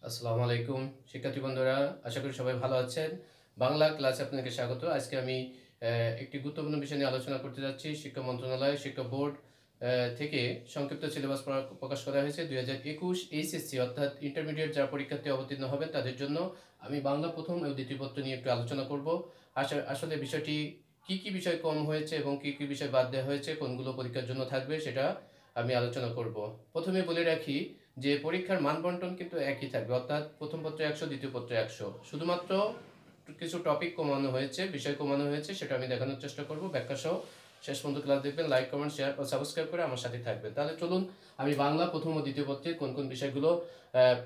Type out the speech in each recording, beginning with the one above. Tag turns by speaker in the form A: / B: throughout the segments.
A: আসসালামু আলাইকুম শিক্ষার্থী বন্ধুরা, আশা করি সবাই ভালো আছেন। বাংলা ক্লাসে আপনাকে স্বাগত। আজকে আমি একটি গুরুত্বপূর্ণ বিষয় নিয়ে আলোচনা করতে যাচ্ছি। শিক্ষা মন্ত্রণালয়, শিক্ষা বোর্ড থেকে সংক্ষিপ্ত সিলেবাস প্রকাশ করা হয়েছে 2021 এইচএসসি অর্থাৎ ইন্টারমিডিয়েট যারা পরীক্ষার্থী অবতীর্ণ হবেন তাদের জন্য। আমি বাংলা প্রথম ও দ্বিতীয় পত্র নিয়ে একটু আলোচনা করব। আসলে বিষয়টি কি বিষয় কম হয়েছে এবং কি বিষয় বাদ দেওয়া হয়েছে, কোনগুলো পরীক্ষার জন্য থাকবে সেটা আমি আলোচনা করব। প্রথমে বলে রাখি যে পরীক্ষার মানবন্টন কিন্তু একই থাকবে, অর্থাৎ প্রথম পত্রে 100, দ্বিতীয় পত্রে 100। শুধুমাত্র কিছু টপিক কমানো হয়েছে, বিষয় কমানো হয়েছে, সেটা আমি দেখানোর চেষ্টা করব ব্যাখ্যা সহ। শেষ পর্যন্ত ক্লাস দেখবেন, লাইক, কমেন্ট, শেয়ার ও সাবস্ক্রাইব করে আমার সাথে থাকবেন। তাহলে চলুন আমি বাংলা প্রথম ও দ্বিতীয় পত্রে কোন কোন বিষয়গুলো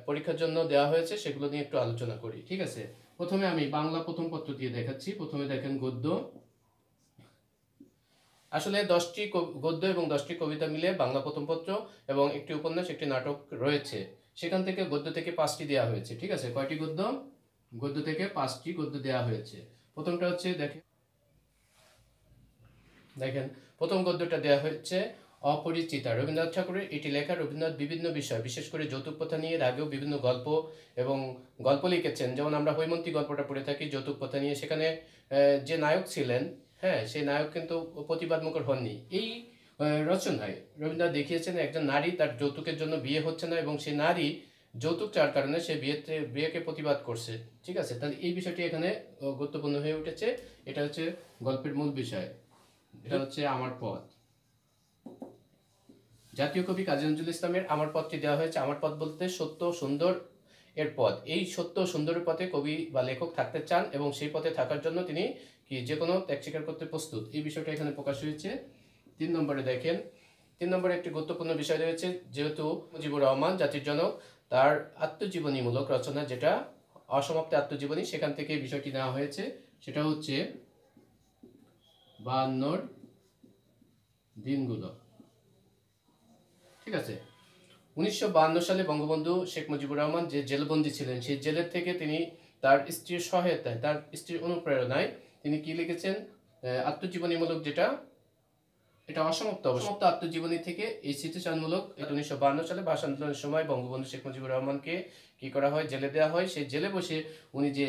A: পরীক্ষার জন্য দেওয়া হয়েছে সেগুলো নিয়ে একটু আলোচনা করি। ঠিক আছে, প্রথমে আমি বাংলা প্রথম পত্র দিয়ে দেখাচ্ছি। প্রথমে দেখেন গদ্য। আসলে 10টি গদ্য এবং 10টি কবিতা মিলে বাংলা প্রথম পত্র, এবং একটি উপন্যাস, একটি নাটক রয়েছে। সেখান থেকে গদ্য থেকে 5টি দেওয়া হয়েছে। ঠিক আছে, কয়টি গদ্য? গদ্য থেকে 5টি গদ্য দেওয়া হয়েছে। প্রথমটা হচ্ছে দেখেন দেখেন প্রথম গদ্যটা দেওয়া হচ্ছে অপরিচিতা। রবীন্দ্রনাথ ঠাকুরের এটি লেখা। রবীন্দ্রনাথ বিভিন্ন বিষয়, বিশেষ করে যৌতুক প্রথা নিয়ে আগেও বিভিন্ন গল্প লিখেছেন। যেমন আমরা হৈমন্তী গল্পটা পড়ে থাকি যৌতুক প্রথা নিয়ে। সেখানে যে নায়ক ছিলেন, হ্যাঁ, সেই নায়ক কিন্তু প্রতিবাদমুখর হননি। এই রচনায় রবীন্দ্রনাথ দেখিয়েছেন একজন নারী, তার যৌতুকের জন্য বিয়ে হচ্ছে না এবং সেই নারী যৌতুক চাওয়ার কারণে সে বিয়েকে প্রতিবাদ করছে। ঠিক আছে, তাহলে এই বিষয়টি এখানে গুরুত্বপূর্ণ হয়ে উঠেছে। এটা হচ্ছে গল্পের মূল বিষয়। এটা হচ্ছে আমার পথ। জাতীয় কবি কাজী নজরুল ইসলামের আমার পথটি দেওয়া হয়েছে। আমার পথ বলতে সত্য সুন্দর এর পথ। এই সত্য সুন্দরের পথে কবি বা লেখক থাকতে চান এবং সেই পথে থাকার জন্য তিনি যে কোনো ত্যাগ স্বীকার করতে প্রস্তুত। এই বিষয়টা এখানে প্রকাশ হয়েছে। 3 নম্বরে দেখেন, 3 নম্বরে একটি গুরুত্বপূর্ণ বিষয় রয়েছে। যেহেতু মুজিবুর রহমান জাতির জনক, তার আত্মজীবনীমূলক রচনা যেটা অসমাপ্ত আত্মজীবনী, সেখান থেকে বিষয়টি নেওয়া হয়েছে। সেটা হচ্ছে 52 দিনগুলো। ঠিক আছে, 1952 সালে বঙ্গবন্ধু শেখ মুজিবুর রহমান যে জেলবন্দী ছিলেন, সেই জেলের থেকে তিনি তার স্ত্রীর সহায়তায়, তার স্ত্রীর অনুপ্রেরণায় তিনি কি লিখেছেন? আত্মজীবনীমূলক, যেটা এটা অসমাপ্ত আত্মজীবনী থেকে এই স্মৃতিচারণমূলক 1952 সালে ভাষা আন্দোলনের সময় বঙ্গবন্ধু শেখ মুজিবুর রহমানকে কি করা হয়? জেলে দেওয়া হয়। সেই জেলে বসে উনি যে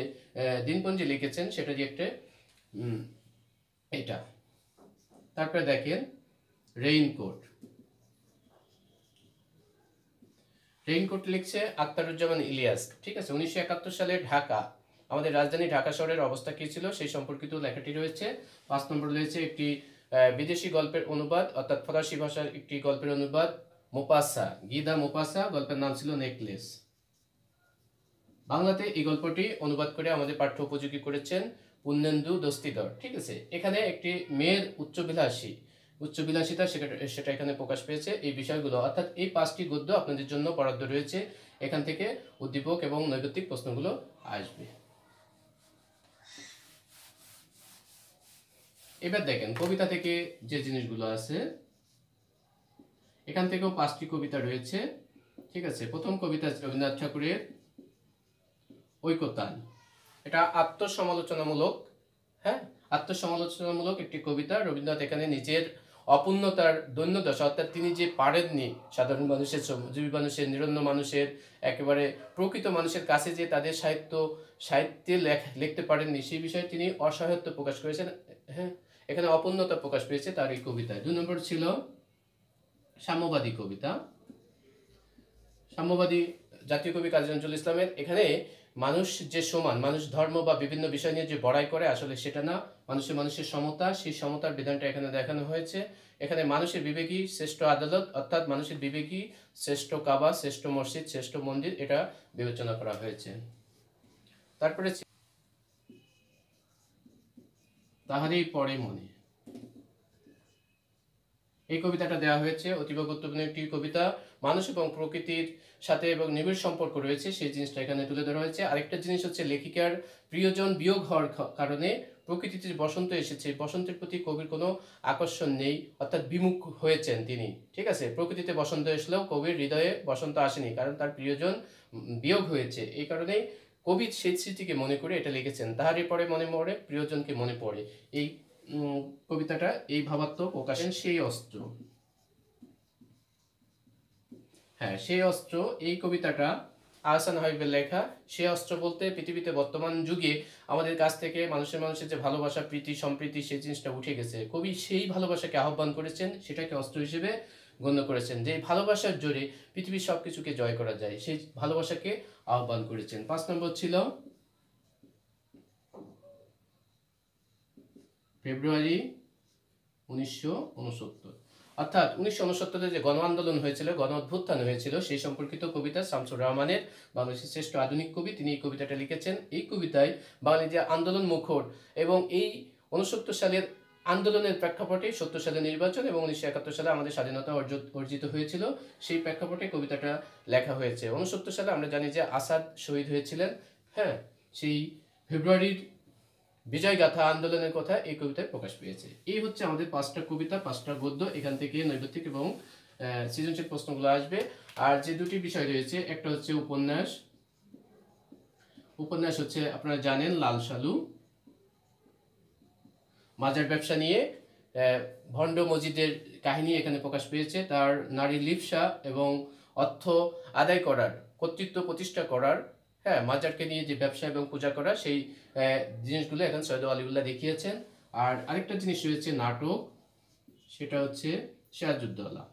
A: দিনপঞ্জি লিখেছেন সেটা যে একটা এটা। তারপরে দেখেন রেইনকোট। রেইনকোট লিখছে আখতারুজ্জামান ইলিয়াস। ঠিক আছে, 1971 সালে ঢাকা, আমাদের রাজধানী ঢাকা শহরের অবস্থা কী ছিল সেই সম্পর্কিত লেখাটি রয়েছে। 5 নম্বর রয়েছে একটি বিদেশি গল্পের অনুবাদ, অর্থাৎ ফরাসি ভাষার একটি গল্পের অনুবাদ, মোপাসা, গিদা মোপাসা, গল্পের নাম ছিল নেকলেস। বাংলাতে এই গল্পটি অনুবাদ করে আমাদের পাঠ্য উপযোগী করেছেন পূর্ণেন্দু দস্তিধর। ঠিক আছে, এখানে একটি মেয়ের উচ্চবিলাসিতা সেটা এখানে প্রকাশ পেয়েছে। এই বিষয়গুলো, অর্থাৎ এই 5টি গদ্য আপনাদের জন্য বরাদ্দ রয়েছে। এখান থেকে উদ্দীপক এবং নৈর্ব্যক্তিক প্রশ্নগুলো আসবে। এবার দেখেন কবিতা থেকে যে জিনিসগুলো আছে, এখান থেকেও 5টি কবিতা রয়েছে। ঠিক আছে, প্রথম কবিতা রবীন্দ্রনাথ ঠাকুরের ঐকতান। এটা আত্মসমালোচনামূলক। হ্যাঁ, আত্মসমালোচনামূলক একটি কবিতা। রবীন্দ্রনাথ এখানে নিজের অপূর্ণতার দৈন্যদশা, অর্থাৎ তিনি যে পারেননি সাধারণ মানুষের, শ্রমজীবী মানুষের, নিরন্ন মানুষের, একেবারে প্রকৃত মানুষের কাছে যে তাদের সাহিত্যে লিখতে পারেননি, সেই বিষয়ে তিনি অসহায়ত্ব প্রকাশ করেছেন। হ্যাঁ, এখানে অপূর্ণতা প্রকাশ পেয়েছে তার এই কবিতায়। 2 নম্বর ছিল সাম্যবাদী কবিতা। সাম্যবাদী জাতীয় কবি কাজী নজরুল ইসলামের। এখানে মানুষ যে সমান, মানুষ ধর্ম বা বিভিন্ন বিষয় নিয়ে যে বড়াই করে, আসলে সেটা না। মানুষের সমতা, সেই সমতার বিধানটা এখানে দেখানো হয়েছে। এখানে মানুষের বিবেকই শ্রেষ্ঠ আদালত, অর্থাৎ মানুষের বিবেকই শ্রেষ্ঠ কাবা, শ্রেষ্ঠ মসজিদ, শ্রেষ্ঠ মন্দির, এটা বিবেচনা করা হয়েছে। তারপরে তাহারই পরে মনে, এই কবিতাটা দেওয়া হয়েছে। অতীব গুরুত্বপূর্ণ একটি কবিতা। মানুষ এবং প্রকৃতির সাথে এবং নিবিড় সম্পর্ক রয়েছে, সেই জিনিসটা এখানে তুলে ধরা হয়েছে। আরেকটা জিনিস হচ্ছে লেখিকার প্রিয়জন বিয়োগ হওয়ার কারণে প্রকৃতিতে বসন্ত এসেছে, বসন্তের প্রতি কবির কোনো আকর্ষণ নেই, অর্থাৎ বিমুখ হয়েছেন তিনি। ঠিক আছে, প্রকৃতিতে বসন্ত এসলেও কবির হৃদয়ে বসন্ত আসেনি, কারণ তার প্রিয়জন বিয়োগ হয়েছে। এই কারণেই কবি সেই স্মৃতিকে মনে করে এটা লিখেছেন। তাহারই পরে মনে পড়ে, প্রিয়জনকে মনে পড়ে। এই কবিতাটা এই ভাবাত্মক প্রকাশেন সেই অস্ত্র। হ্যাঁ, সেই অস্ত্র, এই কবিতাটা আহসান হাবিবের লেখা সে অস্ত্র বলতে পৃথিবীতে বর্তমান যুগে আমাদের কাছ থেকে মানুষের যে ভালোবাসা, প্রীতি, সম্প্রীতি, সেই জিনিসটা উঠে গেছে। কবি সেই ভালোবাসাকে আহ্বান করেছেন, সেটাকে অস্ত্র হিসেবে গণ্য করেছেন, যে ভালোবাসার জোরে পৃথিবীর সব কিছুকে জয় করা যায়, সেই ভালোবাসাকে আহ্বান করেছেন। 5 নম্বর ছিল ফেব্রুয়ারি 1969, অর্থাৎ 1969 যে গণ আন্দোলন হয়েছিল, গণ অভ্যুত্থান হয়েছিল, সেই সম্পর্কিত কবিতা শামসুর রহমানের, বাংলাদেশের শ্রেষ্ঠ আধুনিক কবি, তিনি এই কবিতাটা লিখেছেন। এই কবিতায় বাঙালি যে আন্দোলন মুখর এবং এই 69 সালের আন্দোলনের প্রেক্ষাপটে 70 সালে নির্বাচন এবং 1971 সালে আমাদের স্বাধীনতা অর্জিত হয়েছিল, সেই প্রেক্ষাপটে কবিতাটা লেখা হয়েছে। 69 সালে আমরা জানি যে আসাদ শহীদ হয়েছিলেন। হ্যাঁ, সেই ফেব্রুয়ারির বিজয়গাথা আন্দোলনের কথা এই কবিতায় প্রকাশ পেয়েছে। এই হচ্ছে আমাদের 5টা কবিতা, 5টা গদ্য। এখান থেকে নৈর্ব্যক্তিক এবং সৃজনশীল প্রশ্নগুলো আসবে। আর যে দুটি বিষয় রয়েছে, একটা হচ্ছে উপন্যাস। উপন্যাস হচ্ছে আপনারা জানেন লাল সালু, মাজার ব্যবসা নিয়ে ভণ্ড মসজিদের কাহিনী এখানে প্রকাশ পেয়েছে। তার নারী লিপ্সা এবং অর্থ আদায় করার, কর্তৃত্ব প্রতিষ্ঠা করার, হ্যাঁ, মাজারকে নিয়ে যে ব্যবসা এবং পূজা করা, সেই জিনিসগুলো এখন সৈয়দ আলিউল্লাহ দেখিয়েছেন। আর আরেকটা জিনিস রয়েছে নাটক, সেটা হচ্ছে সিরাজউদ্দৌলা।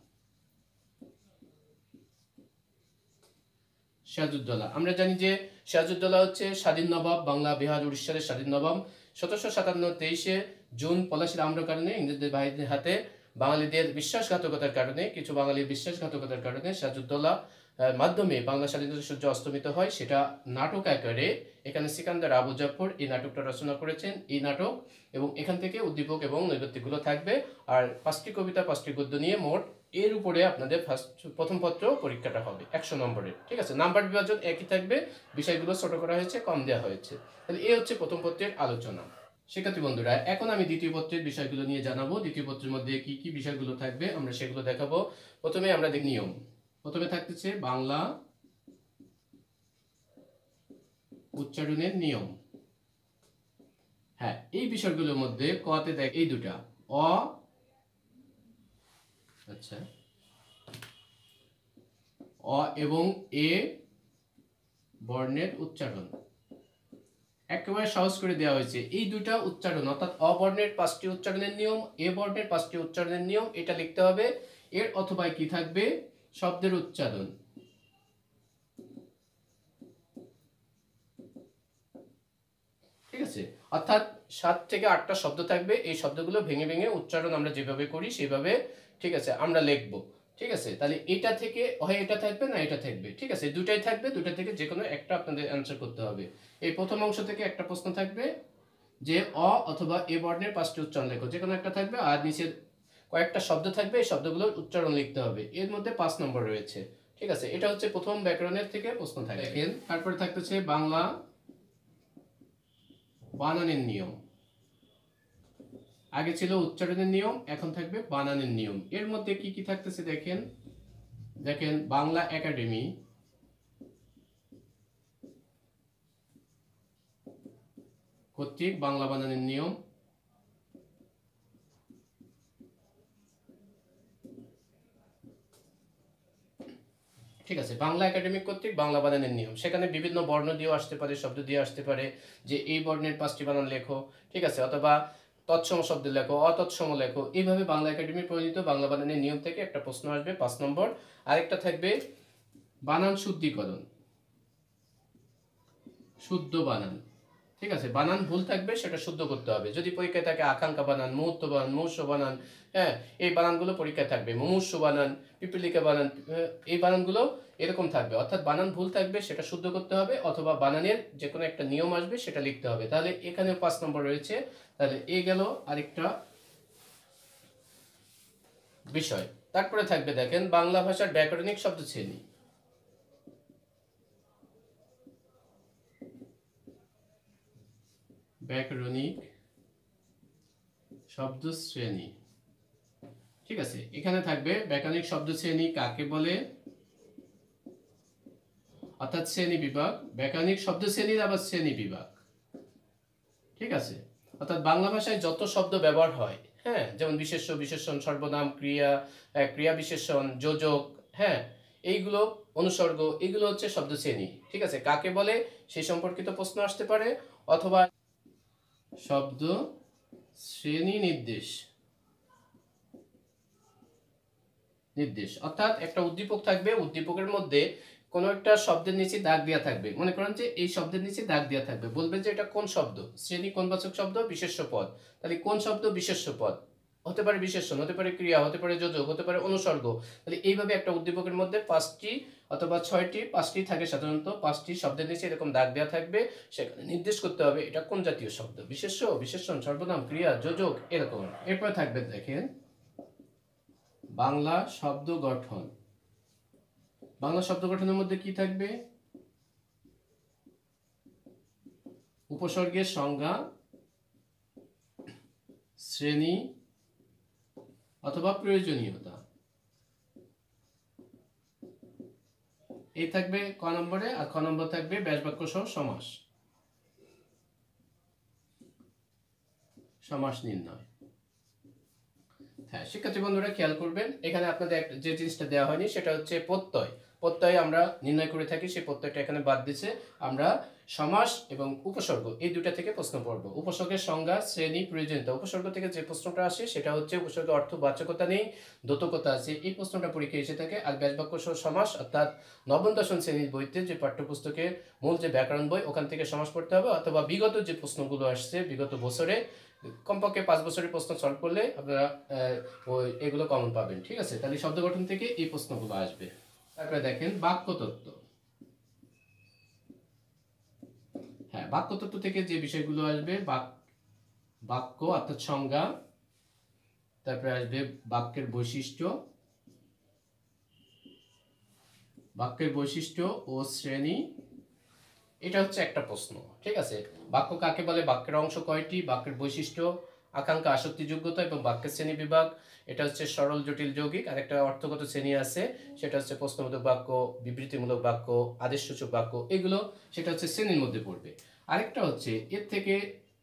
A: সিরাজউদ্দৌলা আমরা জানি যে সিরাজউদ্দৌলা হচ্ছে স্বাধীন নবাব, বাংলা, বিহার, উড়িষ্যার স্বাধীন নবাব। 1757 23 জুন পলাশির আম্র কারণে ইংরেজদের বাহিনীর হাতে বাঙালিদের বিশ্বাসঘাতকতার কারণে, কিছু বাঙালির বিশ্বাসঘাতকতার কারণে সিরাজউদ্দৌলা মাধ্যমে বাংলা স্বাধীনতা সূর্য অস্তমিত হয়। সেটা নাটক আকারে এখানে সিকান্দার আবু জাফর এই নাটকটা রচনা করেছেন। এই নাটক এবং এখান থেকে উদ্দীপক এবং নৈর্ব্যক্তিকগুলো থাকবে। আর 5টি কবিতা, 5টি গদ্য নিয়ে মোট এর উপরে আপনাদের প্রথম পত্র পরীক্ষাটা হবে 100 নম্বরের। ঠিক আছে, নাম্বার বিভাজন একই থাকবে, বিষয়গুলো ছোট করা হয়েছে, কম দেওয়া হয়েছে। তাহলে এই হচ্ছে প্রথম পত্রের আলোচনা। শিক্ষার্থী বন্ধুরা, এখন আমি দ্বিতীয় পত্রের বিষয়গুলো নিয়ে জানাবো। দ্বিতীয় পত্রের মধ্যে কি কি বিষয়গুলো থাকবে আমরা সেগুলো দেখাবো। প্রথমে আমরা দেখি নিয়ম। প্রথমে থাকতেছে বাংলা উচ্চারণের নিয়ম। হ্যাঁ, এই বিষয়গুলোর মধ্যে কতে দেখ এই দুটা অ, আচ্ছা, অ এবং এ বর্ণের উচ্চারণ একেবারে সহজ করে দেওয়া হয়েছে। এই দুটা উচ্চারণ, অর্থাৎ অ বর্ণের 5টি উচ্চারণের নিয়ম, এ বর্ণের 5টি উচ্চারণের নিয়ম, এটা লিখতে হবে। এর অথবা কি থাকবে, শব্দের উচ্চারণ। ঠিক আছে, অর্থাৎ 7 থেকে 8টা শব্দ থাকবে। এই শব্দগুলো ভেঙে ভেঙে উচ্চারণ আমরা যেভাবে করি সেভাবে, ঠিক আছে, আমরা লিখবো। ঠিক আছে, তাহলে এটা থেকে হয় এটা থাকবে না এটা থাকবে। ঠিক আছে, দুটাই থাকবে, দুটা থেকে যে কোনো একটা আপনাদের অ্যান্সার করতে হবে। এই প্রথম অংশ থেকে একটা প্রশ্ন থাকবে যে অ অথবা এ বর্ণের 5টি উচ্চারণ লেখো, যে কোনো একটা থাকবে। আর নিচের কয়েকটা শব্দ থাকবে, এই শব্দগুলোর উচ্চারণ লিখতে হবে। এর মধ্যে 5 নম্বর রয়েছে। ঠিক আছে, এটা হচ্ছে প্রথম ব্যাকরণের থেকে প্রশ্ন থাকবে। দেখেন, তারপরে থাকতেছে বাংলা বানানের নিয়ম। আগে ছিল উচ্চারণের নিয়ম, এখন থাকবে বানানের নিয়ম। এর মধ্যে কি কি থাকতেছে দেখেন। দেখেন, বাংলা একাডেমি কর্তৃক বাংলা বানানের নিয়ম, ঠিক আছে, বাংলা একাডেমি কর্তৃক বাংলা বানানের নিয়ম। সেখানে বিভিন্ন বর্ণ দিয়েও আসতে পারে, শব্দ দিয়ে আসতে পারে, যে এই বর্ণের 5টি বানান লেখো। ঠিক আছে, অথবা তৎসম শব্দ লেখো, অতৎসম লেখো। এইভাবে বাংলা একাডেমির প্রণীত বাংলা বানানের নিয়ম থেকে একটা প্রশ্ন আসবে 5 নম্বর। আরেকটা থাকবে বানান শুদ্ধিকরণ, শুদ্ধ বানান। ঠিক আছে, বানান ভুল থাকবে সেটা শুদ্ধ করতে হবে। যদি পরীক্ষায় থাকে আকাঙ্ক্ষা বানান, মুহূর্ত বানান, মুমূর্ষ বানান, হ্যাঁ, এই বানানগুলো পরীক্ষায় থাকবে। মুমূর্ষ বানান, পিপীলিকা বানান, এই বানানগুলো এরকম থাকবে। অর্থাৎ বানান ভুল থাকবে সেটা শুদ্ধ করতে হবে, অথবা বানানের যে কোনো একটা নিয়ম আসবে সেটা লিখতে হবে। তাহলে এখানে 5 নম্বর রয়েছে। তাহলে এই গেল আরেকটা বিষয়। তারপরে থাকবে দেখেন বাংলা ভাষার ব্যাকরণিক শব্দ শ্রেণী। ব্যাকরণিক শব্দ শ্রেণী। ঠিক আছে, এখানে থাকবে ব্যাকরণিক শব্দ শ্রেণী কাকে বলে, অর্থাৎ শ্রেণী বিভাগ। ব্যাকরণিক শব্দ শ্রেণীর আবার শ্রেণী বিভাগ। ঠিক আছে, অর্থাৎ বাংলা ভাষায় যত শব্দ ব্যবহার হয়, হ্যাঁ, যেমন বিশেষ্য, বিশেষণ, সর্বনাম, ক্রিয়া, ক্রিয়া বিশেষণ, যোজক, হ্যাঁ, এইগুলো অনুসর্গ, এগুলো হচ্ছে শব্দ শ্রেণী। ঠিক আছে, কাকে বলে সেই সম্পর্কিত প্রশ্ন আসতে পারে, অথবা শব্দ শ্রেণী নির্দেশ অর্থাৎ একটা উদ্দীপক থাকবে, উদ্দীপকের মধ্যে কোনো একটা শব্দের নিচে দাগ দেওয়া থাকবে। মনে করেন যে এই শব্দের নিচে দাগ দেওয়া থাকবে, বলবে যে এটা কোন শব্দ, শ্রেণী কোনবাচক শব্দ, বিশেষ্য পদ। তাহলে কোন শব্দ, বিশেষ্য পদ, হতে পারে বিশেষণ, হতে পারে ক্রিয়া, হতে পারে যোজক, হতে পারে অনুসর্গ। তাহলে এইভাবে একটা উদ্দীপকের মধ্যে 5টি অথবা 6টি, 5টি থাকে সাধারণত, 5টি শব্দের নিচে এরকম দাগ দেওয়া থাকবে। সেখানে নির্দেশ করতে হবে এটা কোন জাতীয় শব্দ, বিশেষ্য, বিশেষণ, সর্বনাম, ক্রিয়া, যোজক, এরকম। এরপরে থাকবে দেখেন বাংলা শব্দ গঠন। বাংলা শব্দ গঠনের মধ্যে কি থাকবে, উপসর্গের সংজ্ঞা, শ্রেণী অথবা প্রয়োজনীয়তা, এই থাকবে ক নম্বরে। আর খ নম্বর থাকবে ব্যাসবাক্য সহ সমাস নির্ণয়। হ্যাঁ শিক্ষার্থী বন্ধুরা খেয়াল করবেন, এখানে আপনাদের যে জিনিসটা দেওয়া হয়নি সেটা হচ্ছে প্রত্যয়। প্রত্যয় আমরা নির্ণয় করে থাকি, সেই প্রত্যয়টা এখানে বাদ দিছে। আমরা সমাস এবং উপসর্গ এই দুটা থেকে প্রশ্ন পড়ব। উপসর্গের সংজ্ঞা, শ্রেণী, প্রয়োজনীয়তা। উপসর্গ থেকে যে প্রশ্নটা আসে সেটা হচ্ছে উপসর্গ অর্থ বাচকতা নেই, দ্যোতকতা আছে, এই প্রশ্নটা পরীক্ষায় এসে থাকে। আর ব্যাসবাক্য সহ সমাস অর্থাৎ নবম দশম শ্রেণীর বইতে যে পাঠ্যপুস্তকের মূল যে ব্যাকরণ বই, ওখান থেকে সমাস পড়তে হবে, অথবা বিগত যে প্রশ্নগুলো আসছে বিগত বছরে কমপক্ষে 5 বছরের প্রশ্ন সলভ করলে আপনারা এগুলো কমন পাবেন। ঠিক আছে, তাহলে শব্দ গঠন থেকে এই প্রশ্নগুলো আসবে। তারপরে দেখেন বাক্যতত্ত্ব। হ্যাঁ, বাক্যতত্ত্ব থেকে যে বিষয়গুলো আসবে, বাক্য অর্থাৎ সংজ্ঞা, তারপরে আসবে বাক্যের বৈশিষ্ট্য ও শ্রেণী। এটা হচ্ছে একটা প্রশ্ন। ঠিক আছে, বাক্য কাকে বলে, বাক্যের অংশ কয়টি, বাক্যের বৈশিষ্ট্য, আকাঙ্ক্ষা, আসক্তি, যোগ্যতা এবং বাক্যের শ্রেণী বিভাগ। এটা হচ্ছে সরল, জটিল, যৌগিক। আর একটা অর্থগত শ্রেণী আছে, সেটা হচ্ছে প্রশ্নবোধক বাক্য, বিবৃতিমূলক বাক্য, আদেশসূচক বাক্য, এগুলো সেটা হচ্ছে শ্রেণীর মধ্যে পড়বে। আরেকটা হচ্ছে এর থেকে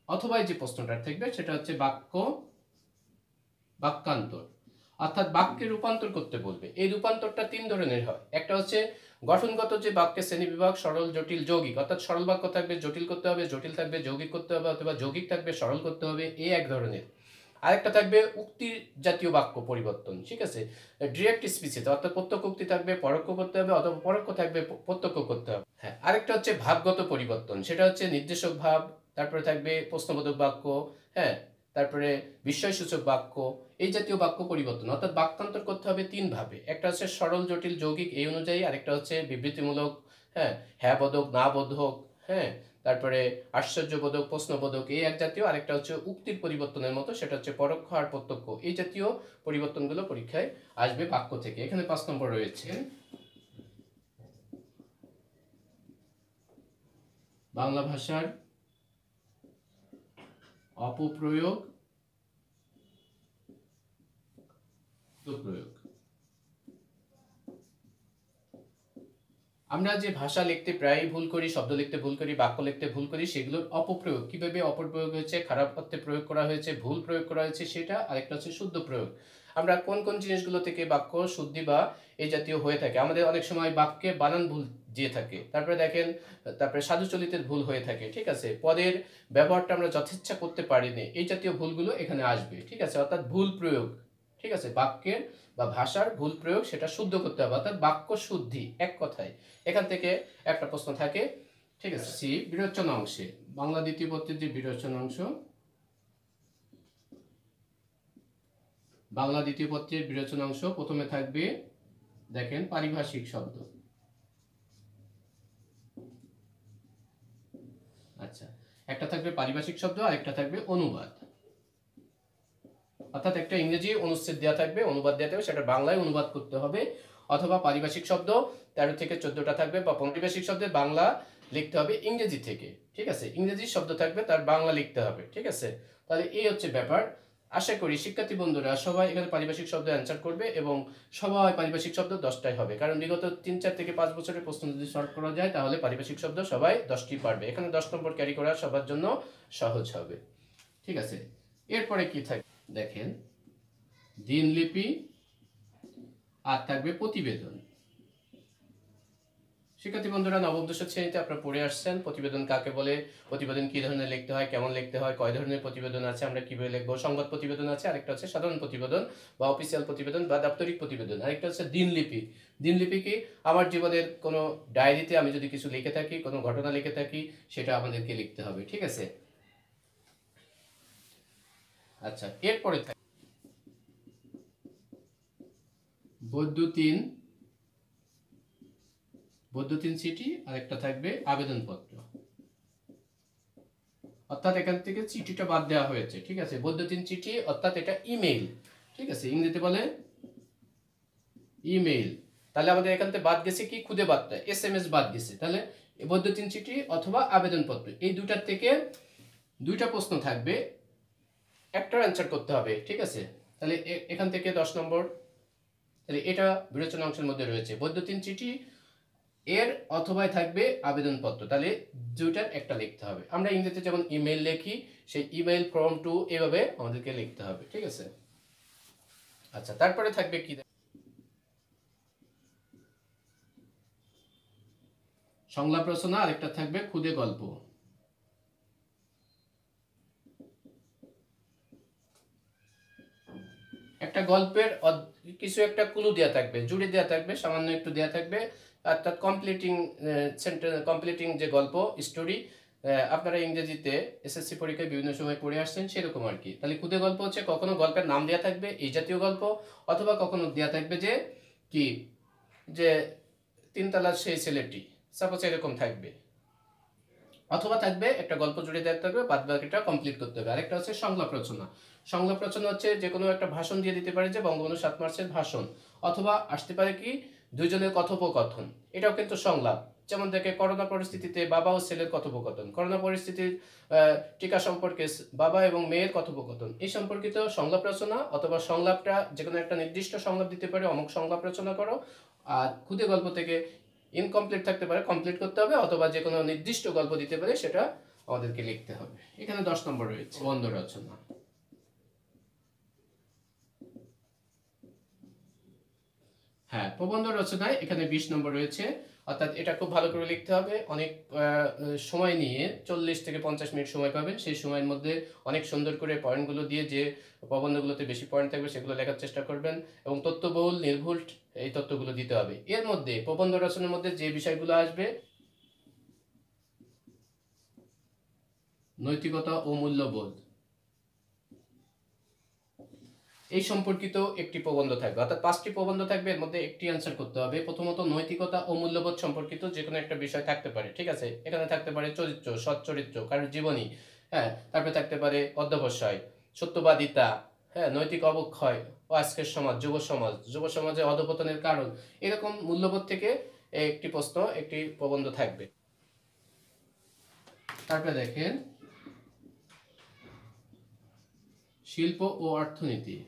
A: অথবা যে প্রশ্নটা থাকবে সেটা হচ্ছে বাক্যান্তর, অর্থাৎ বাক্যে রূপান্তর করতে বলবে। এই রূপান্তরটা 3 ধরনের হয়। একটা হচ্ছে গঠনগত যে বাক্যের শ্রেণীবিভাগ, সরল, জটিল, যৌগিক, অর্থাৎ সরল বাক্য থাকবে জটিল করতে হবে, জটিল থাকবে যৌগিক করতে হবে, অথবা যৌগিক থাকবে সরল করতে হবে, এই এক ধরনের। আরেকটা থাকবে উক্তি জাতীয় বাক্য পরিবর্তন। ঠিক আছে, ডিরেক্ট স্পিচেস, অর্থাৎ প্রত্যক্ষ উক্তি থাকবে পরোক্ষ করতে হবে, অথবা পরোক্ষ থাকবে প্রত্যক্ষ করতে হবে। হ্যাঁ, আরেকটা হচ্ছে ভাবগত পরিবর্তন, সেটা হচ্ছে নির্দেশক ভাব। তারপরে থাকবে প্রশ্নবোধক বাক্য, হ্যাঁ, তারপরে বিস্ময়সূচক বাক্য, এই জাতীয় বাক্য পরিবর্তন। অর্থাৎ বাক্যান্তর করতে হবে 3 ভাবে। একটা হচ্ছে সরল, জটিল, যৌগিক এই অনুযায়ী। আরেকটা হচ্ছে বিবৃতিমূলক, হ্যাঁ, হ্যাঁ বোধক, না বোধক, হ্যাঁ, তারপরে আশ্চর্যবোধক, প্রশ্নবোধক, এই এক জাতীয়। আরেকটা হচ্ছে উক্তির পরিবর্তনের মতো, সেটা হচ্ছে পরোক্ষ আর প্রত্যক্ষ। এই জাতীয় পরিবর্তনগুলো পরীক্ষায় আসবে বাক্য থেকে। এখানে 5 নম্বর রয়েছে বাংলা ভাষার অপপ্রয়োগ, প্রয়োগ। আমরা যে ভাষা লিখতে প্রায়ই ভুল করি, শব্দ লিখতে ভুল করি, বাক্য লিখতে ভুল করি, সেগুলোর অপপ্রয়োগ, কিভাবে অপপ্রয়োগ হয়েছে, খারাপ অর্থে প্রয়োগ করা হয়েছে, ভুল প্রয়োগ করা হয়েছে সেটা। আরেকটা হচ্ছে শুদ্ধ প্রয়োগ। আমরা কোন কোন জিনিসগুলো থেকে বাক্য শুদ্ধি বা এই জাতীয় হয়ে থাকে। আমাদের অনেক সময় বাক্যে বানান ভুল দিয়ে থাকে। তারপরে দেখেন, তারপরে সাধুচলিতের ভুল হয়ে থাকে। ঠিক আছে, পদের ব্যবহারটা আমরা যথেচ্ছা করতে পারিনি, এই জাতীয় ভুলগুলো এখানে আসবে। ঠিক আছে, অর্থাৎ ভুল প্রয়োগ। ঠিক আছে, বাক্যের বা ভাষার ভুল প্রয়োগ সেটা শুদ্ধ করতে হবে, অর্থাৎ বাক্য শুদ্ধি। এক কথায় এখান থেকে একটা প্রশ্ন থাকে। ঠিক আছে, সি বিরোচন অংশে, বাংলা দ্বিতীয় পত্রের যে বিরোচন অংশ, বাংলা দ্বিতীয় পত্রের বিরোচন অংশ প্রথমে থাকবে দেখেন পারিভাষিক শব্দ। আচ্ছা, একটা থাকবে পারিভাষিক শব্দ আর একটা থাকবে অনুবাদ। অর্থাৎ একটা ইংরেজি অনুচ্ছেদ দেওয়া থাকবে, অনুবাদ দেওয়া থাকবে, সেটা বাংলায় অনুবাদ করতে হবে। অথবা পারিভাষিক শব্দ 13 থেকে 14টা থাকবে, বা পারিভাষিক শব্দের বাংলা লিখতে হবে ইংরেজি থেকে। ঠিক আছে, ইংরেজি শব্দ থাকবে, তার বাংলা লিখতে হবে। ঠিক আছে, তাহলে এই হচ্ছে ব্যাপার। আশা করি শিক্ষার্থী বন্ধুরা সবাই এখানে পারিভাষিক শব্দ অ্যান্সার করবে, এবং সবাই পারিভাষিক শব্দ 10টাই হবে। কারণ বিগত 3-4 থেকে 5 বছরের প্রশ্ন যদি সলভ করা যায় তাহলে পারিভাষিক শব্দ সবাই 10টি পারবে। এখানে 10 নম্বর ক্যারি করা সবার জন্য সহজ হবে। ঠিক আছে, এরপরে কি থাকে দেখেন, দিনলিপি আর থাকবে প্রতিবেদন। শিক্ষার্থী বন্ধুরা, নবম দশম শ্রেণীতে আপনারা পড়ে আসছেন প্রতিবেদন কাকে বলে, প্রতিবেদন কি ধরনের লিখতে হয়, কেমন লিখতে হয়, কয় ধরনের প্রতিবেদন আছে, আমরা কিভাবে লিখবো। সংবাদ প্রতিবেদন আছে, আরেকটা হচ্ছে সাধারণ প্রতিবেদন বা অফিসিয়াল প্রতিবেদন বা দাপ্তরিক প্রতিবেদন, আরেকটা হচ্ছে দিনলিপি। দিনলিপি কি? আমার জীবনের কোনো ডায়েরিতে আমি যদি কিছু লিখে থাকি, কোনো ঘটনা লিখে থাকি, সেটা আমাদেরকে লিখতে হবে, ঠিক আছে। আচ্ছা, এরপরে বৈদ্যুতিন চিঠি, আর একটা থাকবে আবেদনপত্র। অর্থাৎ এখান থেকে চিঠিটা বাদ দেওয়া হয়েছে, ঠিক আছে। বৈদ্যুতিন চিঠি অর্থাৎ এটা ইমেইল, ঠিক আছে, ইংরেজিতে বলে ইমেইল। তাহলে আমাদের এখান থেকে বাদ গেছে কি? খুদে বার্তা, SMS বাদ গেছে। তাহলে বৈদ্যুতিন চিঠি অথবা আবেদনপত্র, এই দুটার থেকে দুইটা প্রশ্ন থাকবে, একটার অ্যান্সার করতে হবে, ঠিক আছে। তাহলে এখান থেকে 10 নম্বর, তাহলে এটা বিবেচনা অংশের মধ্যে রয়েছে বৈদ্যুতিন চিঠি এর অথবা থাকবে আবেদনপত্র, তাহলে দুইটার একটা লিখতে হবে। আমরা ইংরেজিতে যেমন ইমেইল লিখি, সেই ইমেইল ফর্ম টু এভাবে আমাদেরকে লিখতে হবে, ঠিক আছে। আচ্ছা, তারপরে থাকবে কি? সংলাপ রচনা, আরেকটা থাকবে খুদে গল্প। একটা গল্পের কিছু একটা ক্লু দেওয়া থাকবে, জুড়ে দেওয়া থাকবে, সামান্য একটু দেওয়া থাকবে, অর্থাৎ কমপ্লিটিং যে গল্প স্টোরি, আপনারা ইংরেজিতে SSC পরীক্ষায় বিভিন্ন সময় পড়ে আসছেন সেরকম আর কি। তাহলে খুদে গল্প হচ্ছে কখনো গল্পের নাম দেওয়া থাকবে এই জাতীয় গল্প, অথবা কখনো দেওয়া থাকবে যে কি, যে তিনতলার সেই ছেলেটি, সাপোজ এরকম থাকবে, অথবা থাকবে একটা গল্প জুড়ে দেওয়া থাকবে, বাদ বাকিটা কমপ্লিট করতে হবে। আরেকটা হচ্ছে সংলাপ রচনা। সংলাপ রচনা হচ্ছে যে কোনো একটা ভাষণ দিয়ে দিতে পারে, যে বঙ্গবন্ধু 7 মার্চের ভাষণ, অথবা আসতে পারে কি দুইজনের কথোপকথন, এটাও কিন্তু সংলাপ। যেমন দেখে করোনা পরিস্থিতিতে বাবা ও ছেলের কথোপকথন, করোনা পরিস্থিতির টিকা সম্পর্কে বাবা এবং মেয়ের কথোপকথন, এই সম্পর্কিত সংলাপ রচনা। অথবা সংলাপটা যে কোনো একটা নির্দিষ্ট সংলাপ দিতে পারে, অমুক সংলাপ রচনা করো। আর খুদে গল্প থেকে ইনকমপ্লিট থাকতে পারে, কমপ্লিট করতে হবে, অথবা যে কোনো নির্দিষ্ট গল্প দিতে পারে, সেটা আমাদেরকে লিখতে হবে। এখানে 10 নম্বর রয়েছে প্রবন্ধ রচনা। হ্যাঁ, প্রবন্ধ রচনায় এখানে 20 নম্বর রয়েছে, অর্থাৎ এটা খুব ভালো করে লিখতে হবে। অনেক সময় নিয়ে 40 থেকে 50 মিনিট সময় পাবেন, সেই সময়ের মধ্যে অনেক সুন্দর করে পয়েন্টগুলো দিয়ে, যে প্রবন্ধগুলোতে বেশি পয়েন্ট থাকবে সেগুলো লেখার চেষ্টা করবেন, এবং তথ্যবহুল নির্ভুল এই তথ্যগুলো দিতে হবে। এর মধ্যে প্রবন্ধ রচনার মধ্যে যে বিষয়গুলো আসবে, নৈতিকতা ও মূল্যবোধ, এই সম্পর্কিত একটি প্রবন্ধ থাকবে, অর্থাৎ 5টি প্রবন্ধ থাকবে, এর মধ্যে একটি অ্যান্সার করতে হবে। প্রথমত নৈতিকতা ও মূল্যবোধ সম্পর্কিত যে কোনো একটা বিষয় থাকতে পারে, ঠিক আছে। এখানে থাকতে পারে চরিত্র, সৎ চরিত্র, কারোর জীবনী, হ্যাঁ। তারপরে থাকতে পারে অধ্যবসায়, সত্যবাদিতা, হ্যাঁ, নৈতিক অবক্ষয় ও আজকের সমাজ, যুব সমাজে অধঃপতনের কারণ, এরকম মূল্যবোধ থেকে একটি প্রশ্ন, একটি প্রবন্ধ থাকবে। তারপরে দেখেন শিল্প ও অর্থনীতি।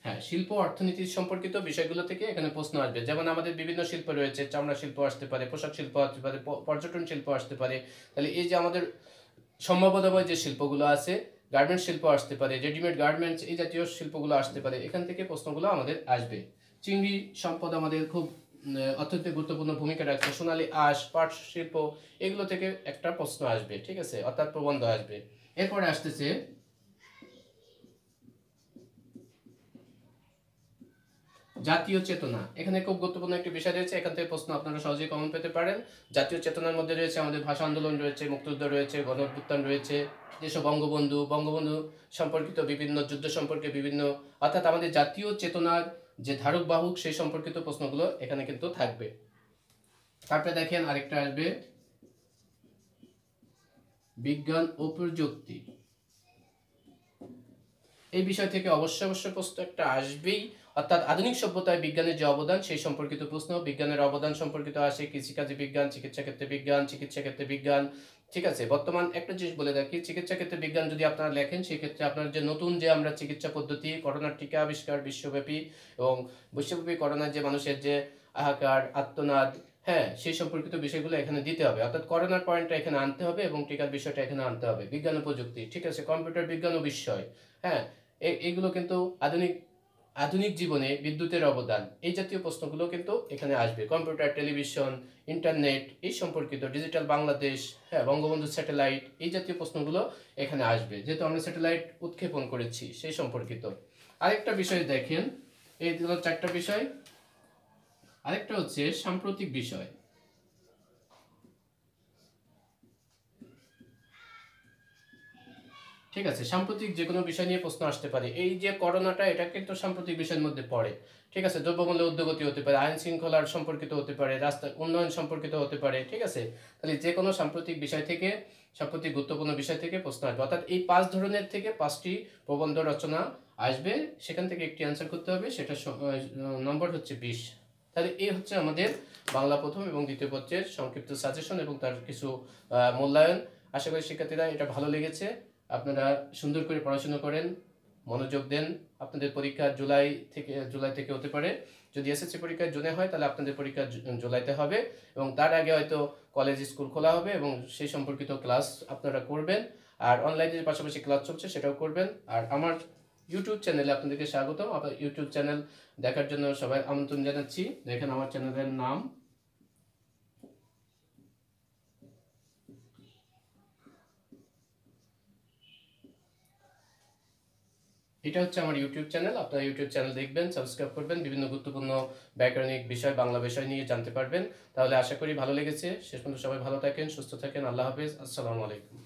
A: হ্যাঁ, শিল্প অর্থনীতি সম্পর্কিত বিষয়গুলো থেকে এখানে প্রশ্ন আসবে। যেমন আমাদের বিভিন্ন শিল্প রয়েছে, চামড়া শিল্প আসতে পারে, পোশাক শিল্প আসতে পারে, পর্যটন শিল্প আসতে পারে। তাহলে এই যে আমাদের সম্ভাবনাময় যে শিল্পগুলো আছে, গার্মেন্টস শিল্প আসতে পারে, রেডিমেড গার্মেন্টস, এই জাতীয় শিল্পগুলো আসতে পারে, এখান থেকে প্রশ্নগুলো আমাদের আসবে। চিংড়ি সম্পদ আমাদের খুব অত্যন্ত গুরুত্বপূর্ণ ভূমিকা রাখছে, সোনালী আঁশ, পাট শিল্প, এগুলো থেকে একটা প্রশ্ন আসবে, ঠিক আছে, অর্থাৎ প্রবন্ধ আসবে। এরপরে আসতেছে জাতীয় চেতনা। এখানে খুব গুরুত্বপূর্ণ একটি বিষয় রয়েছে, এখান থেকে প্রশ্ন আপনারা সহজেই কমন পেতে পারেন। জাতীয় চেতনার মধ্যে রয়েছে আমাদের ভাষা আন্দোলন রয়েছে, মুক্তিযুদ্ধ রয়েছে, গণ অভ্যুত্থান রয়েছে, যেসব বঙ্গবন্ধু সম্পর্কিত বিভিন্ন যুদ্ধ সম্পর্কে বিভিন্ন, অর্থাৎ আমাদের জাতীয় চেতনার যে ধারক বাহক সেই সম্পর্কিত প্রশ্নগুলো এখানে কিন্তু থাকবে। তারপরে দেখেন আরেকটা আসবে বিজ্ঞান ও প্রযুক্তি। এই বিষয় থেকে অবশ্যই প্রশ্ন একটা আসবেই, অর্থাৎ আধুনিক সভ্যতায় বিজ্ঞানের যে অবদান সেই সম্পর্কিত প্রশ্ন। বিজ্ঞানের অবদান সম্পর্কিত আসে কৃষিকাজে বিজ্ঞান, চিকিৎসা ক্ষেত্রে বিজ্ঞান, ঠিক আছে। বর্তমান একটা জিনিস বলে রাখি, চিকিৎসা ক্ষেত্রে বিজ্ঞান যদি আপনারা লেখেন, সেক্ষেত্রে আপনার যে নতুন যে আমরা চিকিৎসা পদ্ধতি, করোনার টিকা আবিষ্কার বিশ্বব্যাপী, এবং বিশ্বব্যাপী করোনার যে মানুষের যে হাহাকার, আর্তনাদ, হ্যাঁ, সেই সম্পর্কিত বিষয়গুলো এখানে দিতে হবে, অর্থাৎ করোনার পয়েন্টটা এখানে আনতে হবে এবং টিকার বিষয়টা এখানে আনতে হবে। বিজ্ঞান ও প্রযুক্তি, ঠিক আছে, কম্পিউটার বিজ্ঞান ও বিস্ময়, হ্যাঁ, এগুলো কিন্তু আধুনিক আধুনিক জীবনে বিদ্যুতের অবদান, এই জাতীয় প্রশ্নগুলো কিন্তু এখানে আসবে। কম্পিউটার, টেলিভিশন, ইন্টারনেট এই সম্পর্কিত, ডিজিটাল বাংলাদেশ, হ্যাঁ, বঙ্গবন্ধু স্যাটেলাইট, এই জাতীয় প্রশ্নগুলো এখানে আসবে, যেহেতু আমরা স্যাটেলাইট উৎক্ষেপণ করেছি সেই সম্পর্কিত। আরেকটা বিষয় দেখেন, এই হলো 4টা বিষয়। আরেকটা হচ্ছে সাম্প্রতিক বিষয়। ঠিক আছে, সাম্প্রতিক যে কোনো বিষয় নিয়ে প্রশ্ন আসতে পারে। এই যে করোনাটা, এটা কিন্তু সাম্প্রতিক বিষয়ের মধ্যে পড়ে। ঠিক আছে, দ্রব্যমূল্যের ঊর্ধ্বগতি হতে পারে, আইন শৃঙ্খলার সম্পর্কিত হতে পারে, রাস্তা উন্নয়ন সম্পর্কিত হতে পারে। ঠিক আছে, তাহলে যে কোনো সাম্প্রতিক বিষয় থেকে, সাম্প্রতিক গুরুত্বপূর্ণ বিষয় থেকে প্রশ্ন আসবে। অর্থাৎ এই 5 ধরনের থেকে 5টি প্রবন্ধ রচনা আসবে, সেখান থেকে একটি অ্যান্সার করতে হবে, সেটা নম্বর হচ্ছে 20। তাহলে এই হচ্ছে আমাদের বাংলা প্রথম এবং দ্বিতীয় পত্রের সংক্ষিপ্ত সাজেশন এবং তার কিছু মূল্যায়ন। আশা করি শিক্ষার্থীরা এটা ভালো লেগেছে। আপনারা সুন্দর করে পড়াশোনা করেন, মনোযোগ দেন। আপনাদের পরীক্ষা জুলাই থেকে হতে পারে। যদি এসএসসি পরীক্ষা জুনে হয় তাহলে আপনাদের পরীক্ষা জুলাইতে হবে, এবং তার আগে হয়তো কলেজ স্কুল খোলা হবে এবং সেই সম্পর্কিত ক্লাস আপনারা করবেন। আর অনলাইনের পাশাপাশি ক্লাস চলছে, সেটাও করবেন। আর আমার ইউটিউব চ্যানেলে আপনাদেরকে স্বাগতম। আপনার ইউটিউব চ্যানেল দেখার জন্য সবাই আমন্ত্রণ জানাচ্ছি। দেখেন আমার চ্যানেলের নাম, এটা হচ্ছে আমার ইউটিউব চ্যানেল। আপনারা ইউটিউব চ্যানেল দেখবেন, সাবস্ক্রাইব করবেন, বিভিন্ন গুরুত্বপূর্ণ ব্যাকরণিক বিষয়, বাংলা বিষয় নিয়ে জানতে পারবেন। তাহলে আশা করি ভালো লেগেছে। শেষ পর্যন্ত সবাই ভালো থাকেন, সুস্থ থাকেন। আল্লাহ হাফেজ, আসসালামু আলাইকুম।